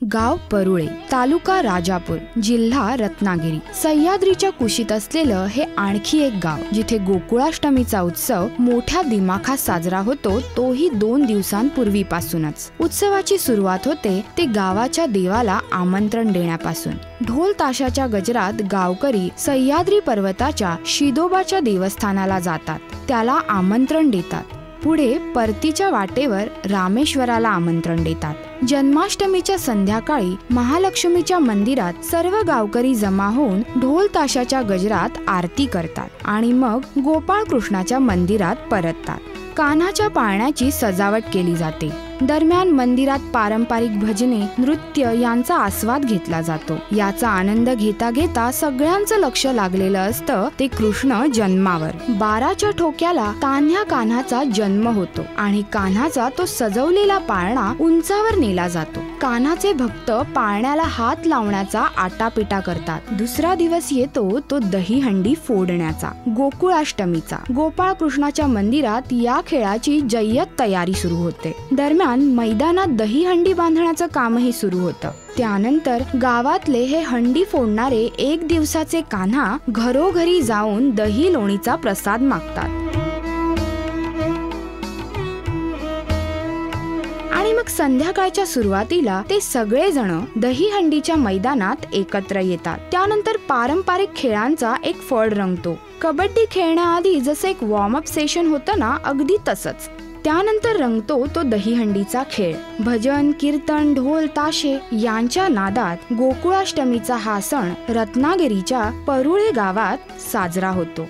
गाव परुळे, तालुका राजापूर, जिल्हा रत्नागिरी. सह्याद्रीच्या कुशीत असलेलं हे आणखी एक गाव जिथे गोकुळाष्टमीचा उत्सव मोठ्या दिमाखात साजरा होतो, तोही 2 दिवसांपूर्वीपासूनच. उत्सवाची सुरुवात होते ते गावाच्या देवाला आमंत्रण देण्यापासून. ढोल ताशाच्या गजरात गावकरी सह्याद्री पर्वताच्या शिदोबाच्या देवस्थानाला जातात, त्याला आमंत्रण देतात. पुढे परतीच्या वाटेवर रामेश्वराला आमंत्रण देतात. जन्माष्टमीच्या संध्याकाळी महालक्ष्मीच्या मंदिरात सर्व गावकरी जमा होऊन ढोल ताशाच्या गजरात आरती करतात आणि मग गोपाळ कृष्णाच्या मंदिरात परततात. कान्हाच्या पाळण्याची सजावट केली जाते. दरम्यान मंदिरात पारंपरिक भजने, नृत्य यांचा आस्वाद घेतला जातो. याचा आनंद घेता घेता सगळ्यांचं लक्ष लागलेलं असतं ते कृष्ण जन्मावर. 12च्या ठोक्याला तान्ह्या कान्हाचा जन्म होतो आणि कान्हाचा तो सजवलेला पाळणा उंचावर नेला जातो. कान्हाचे भक्त पाळण्याला हात लावण्याचा आटापिटा करतात. दुसरा दिवस येतो तो दहीहंडी फोडण्याचा, गोकुळाष्टमीचा. गोपाळ कृष्णाच्या मंदिरात या खेळाची जय्यत तयारी सुरू होते. दरम्यान मैदानात दहीहंडी बांधण्याचं कामही सुरू होतं. त्यानंतर गावातले हे हंडी फोडणारे 1 दिवसाचे कान्हा घरोघरी जाऊन दही लोणीचा प्रसाद मागतात. आणि मग संध्याकाळच्या सुरुवातीला ते सगळेजण दहीहंडीच्या मैदानात एकत्र येतात. त्यानंतर पारंपरिक खेळांचा एक फड रंगतो. कबड्डी खेळण्याआधी जसं एक वॉर्मअप सेशन होतं ना, अगदी तसंच. त्यानंतर रंगतो तो दहीहंडीचा खेळ. भजन, कीर्तन, ढोल ताशे यांच्या नादात गोकुळाष्टमीचा हा सण रत्नागिरीच्या परुळे गावात साजरा होतो.